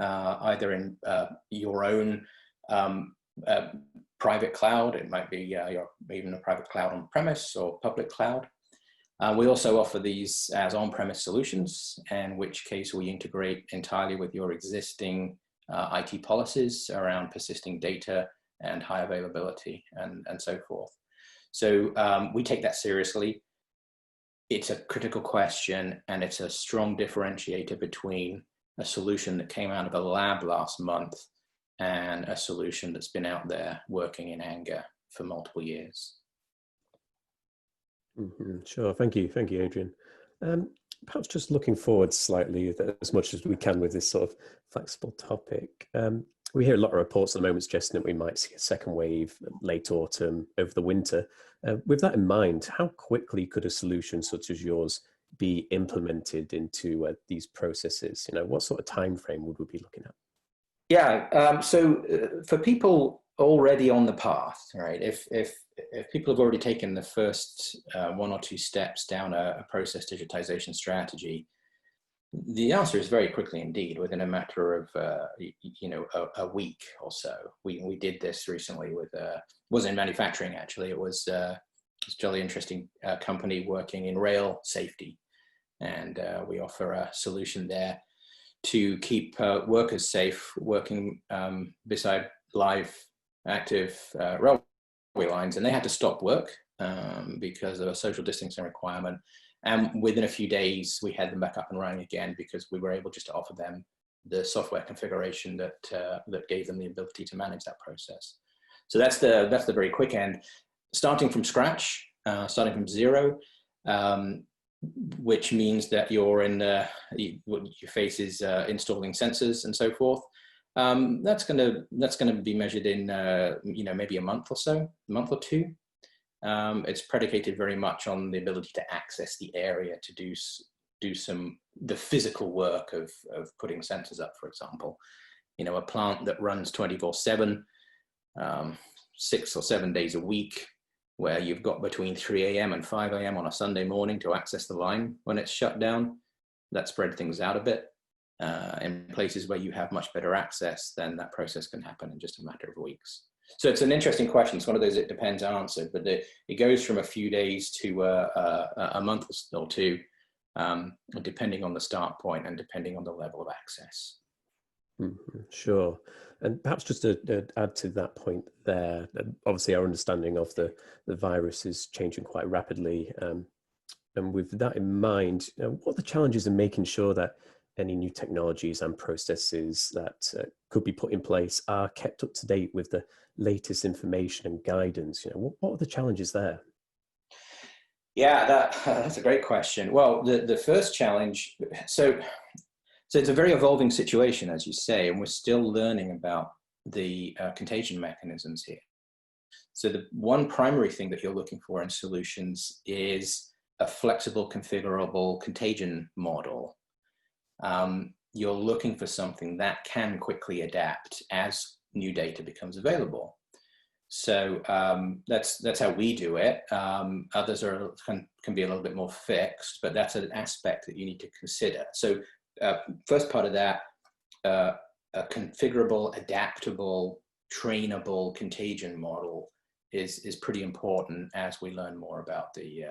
either in your own private cloud. It might be even a private cloud on premise or public cloud. We also offer these as on-premise solutions, in which case we integrate entirely with your existing IT policies around persisting data and high availability and so forth. So we take that seriously. It's a critical question, and it's a strong differentiator between a solution that came out of a lab last month and a solution that's been out there working in anger for multiple years. Sure. Thank you, Adrian. Perhaps just looking forward slightly, as much as we can with this sort of flexible topic. We hear a lot of reports at the moment suggesting that we might see a second wave late autumn, over the winter. With that in mind, how quickly could a solution such as yours be implemented into these processes? What sort of time frame would we be looking at? Yeah. So for people already on the path, right? If people have already taken the first one or two steps down a process digitization strategy, the answer is very quickly indeed, within a matter of a week or so. We did this recently with was in manufacturing actually. It was a jolly interesting company working in rail safety, and we offer a solution there to keep workers safe working beside live active railway lines, and they had to stop work because of a social distancing requirement. And within a few days, we had them back up and running again, because we were able just to offer them the software configuration that gave them the ability to manage that process. So that's the very quick end. Starting from scratch, starting from zero, which means that you're in what your face is installing sensors and so forth. That's gonna be measured in maybe a month or so, a month or two. It's predicated very much on the ability to access the area to do the physical work of putting sensors up, for example. A plant that runs 24/7, 6 or 7 days a week, where you've got between 3 a.m. and 5 a.m. on a Sunday morning to access the line when it's shut down. That spread things out a bit. In places where you have much better access, then that process can happen in just a matter of weeks. So it's an interesting question. It's one of those it depends answer, but it goes from a few days to a month or two, depending on the start point and depending on the level of access. Sure. And perhaps just to add to that point there, obviously our understanding of the virus is changing quite rapidly. And with that in mind, what are the challenges in making sure that any new technologies and processes that could be put in place are kept up to date with the latest information and guidance? What are the challenges there? Yeah, that's a great question. Well, the first challenge, so it's a very evolving situation, as you say, and we're still learning about the contagion mechanisms here. So the one primary thing that you're looking for in solutions is a flexible, configurable contagion model. You're looking for something that can quickly adapt as new data becomes available. So that's how we do it. Others can be a little bit more fixed, but that's an aspect that you need to consider. So first part of that, a configurable, adaptable, trainable contagion model is pretty important as we learn more about the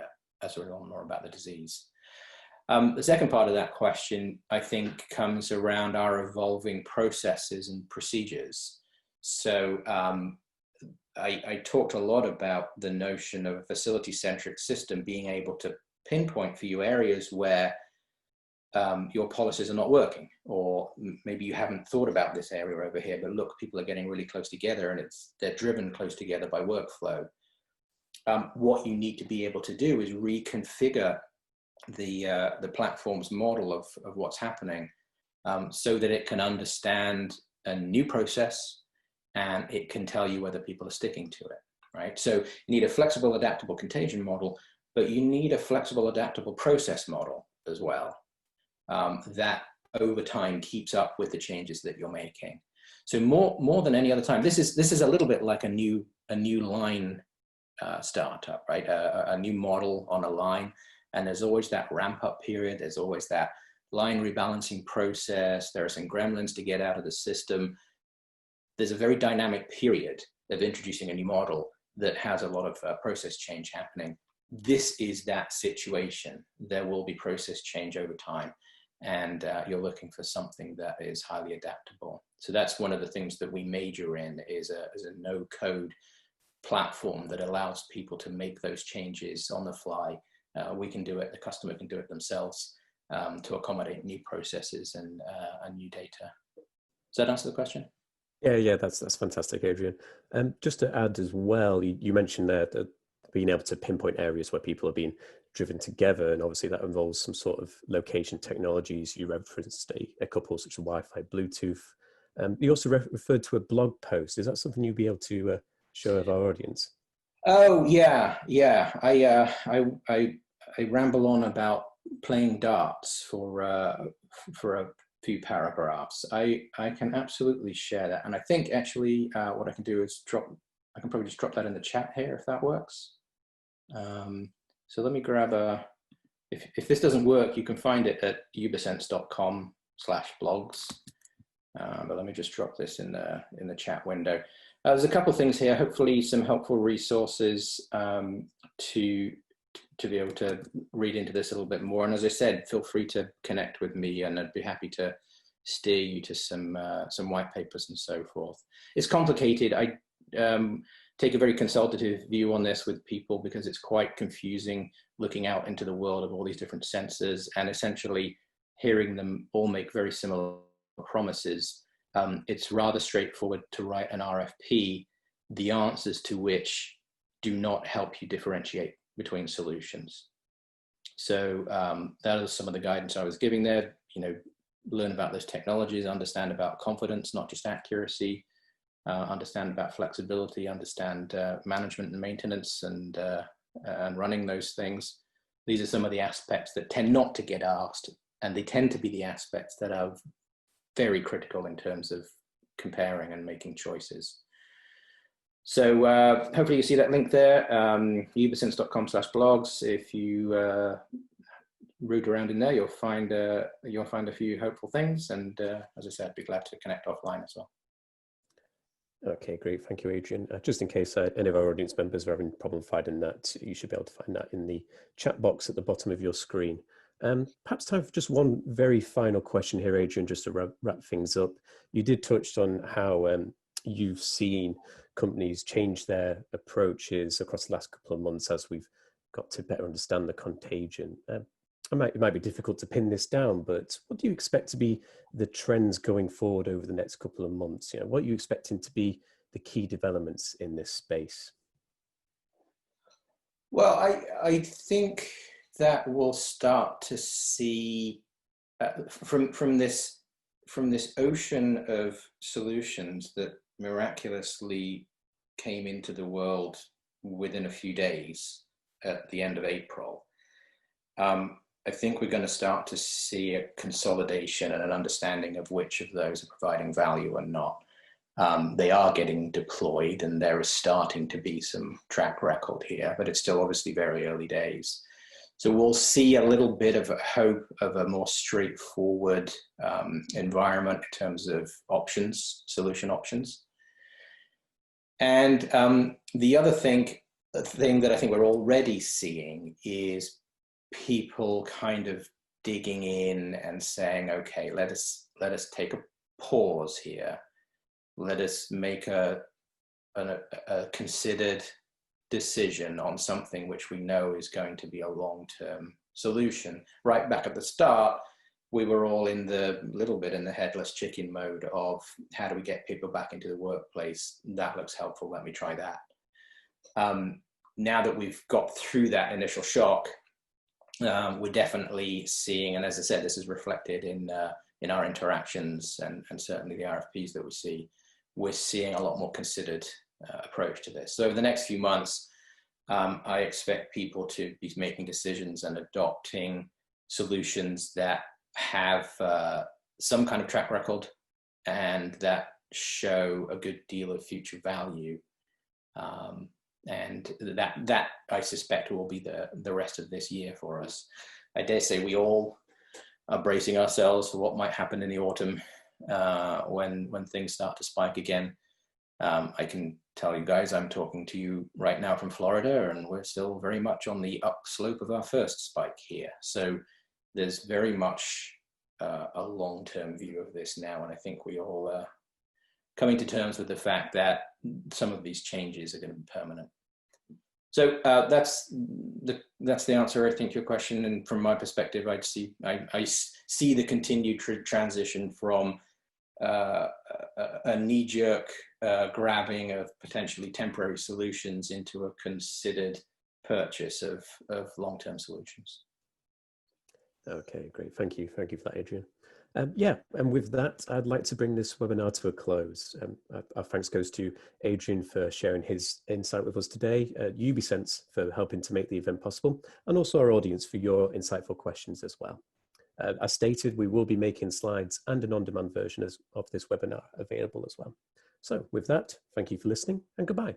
disease. The second part of that question, I think, comes around our evolving processes and procedures. So I talked a lot about the notion of a facility-centric system being able to pinpoint for you areas where your policies are not working, or maybe you haven't thought about this area over here, but look, people are getting really close together and they're driven close together by workflow. What you need to be able to do is reconfigure the platform's model of what's happening so that it can understand a new process and it can tell you whether people are sticking to it, right? So you need a flexible, adaptable contagion model, but you need a flexible, adaptable process model as well that over time keeps up with the changes that you're making. So more than any other time, this is a little bit like a new line startup, right? A new model on a line, and there's always that ramp up period. There's always that line rebalancing process. There are some gremlins to get out of the system. There's a very dynamic period of introducing a new model that has a lot of process change happening. This is that situation. There will be process change over time, and you're looking for something that is highly adaptable. So that's one of the things that we major in is a no-code platform that allows people to make those changes on the fly. We can do it, the customer can do it themselves to accommodate new processes and new data. Does that answer the question? Yeah, that's fantastic, Adrian. Just to add as well, you mentioned there that being able to pinpoint areas where people are being driven together, and obviously that involves some sort of location technologies. You referenced a couple such as Wi-Fi, Bluetooth. You also referred to a blog post. Is that something you'd be able to show of our audience? Oh yeah. I ramble on about playing darts for a few paragraphs. I can absolutely share that, and I think actually what I can do is I can probably just drop that in the chat here if that works. So let me grab if this doesn't work, you can find it at ubersense.com/blogs. But let me just drop this in the chat window. There's a couple of things here, hopefully some helpful resources to be able to read into this a little bit more. And as I said, feel free to connect with me, and I'd be happy to steer you to some white papers and so forth. It's complicated. I take a very consultative view on this with people because it's quite confusing looking out into the world of all these different sensors and essentially hearing them all make very similar promises. It's rather straightforward to write an RFP, the answers to which do not help you differentiate between solutions. So that is some of the guidance I was giving there. Learn about those technologies, understand about confidence, not just accuracy, understand about flexibility, understand management and maintenance and running those things. These are some of the aspects that tend not to get asked, and they tend to be the aspects that are very critical in terms of comparing and making choices. So hopefully you see that link there, ubersense.com/blogs. If you root around in there, you'll find a few hopeful things. And as I said, I'd be glad to connect offline as well. Okay, great. Thank you, Adrian. Just in case any of our audience members are having a problem finding that, you should be able to find that in the chat box at the bottom of your screen. Perhaps time for just one very final question here, Adrian, just to wrap things up. You did touch on how you've seen companies change their approaches across the last couple of months as we've got to better understand the contagion. It might be difficult to pin this down, but what do you expect to be the trends going forward over the next couple of months? What are you expecting to be the key developments in this space? Well, I think that we'll start to see from this ocean of solutions that miraculously came into the world within a few days at the end of April. I think we're going to start to see a consolidation and an understanding of which of those are providing value and not. They are getting deployed, and there is starting to be some track record here, but it's still obviously very early days. So we'll see a little bit of a hope of a more straightforward environment in terms of options, solution options. And the other thing that I think we're already seeing is people kind of digging in and saying, okay, let us take a pause here. Let us make a considered decision on something which we know is going to be a long-term solution. Right back at the start, we were all little bit in the headless chicken mode of how do we get people back into the workplace? That looks helpful. Let me try that. Now that we've got through that initial shock, we're definitely seeing, and as I said, this is reflected in our interactions and certainly the RFPs that we see. We're seeing a lot more considered approach to this. So over the next few months, I expect people to be making decisions and adopting solutions that have some kind of track record and that show a good deal of future value. And that I suspect will be the rest of this year for us. I dare say we all are bracing ourselves for what might happen in the autumn when things start to spike again. I can tell you guys, I'm talking to you right now from Florida, and we're still very much on the upslope of our first spike here. So there's very much a long-term view of this now, and I think we all are coming to terms with the fact that some of these changes are going to be permanent. So that's the answer, I think, to your question. And from my perspective, I see the continued transition from a knee-jerk grabbing of potentially temporary solutions into a considered purchase of long-term solutions. Okay, great. Thank you. Thank you for that, Adrian. Yeah, and with that, I'd like to bring this webinar to a close. Our thanks goes to Adrian for sharing his insight with us today, UbiSense for helping to make the event possible, and also our audience for your insightful questions as well. As stated, we will be making slides and an on-demand version of this webinar available as well. So with that, thank you for listening and goodbye.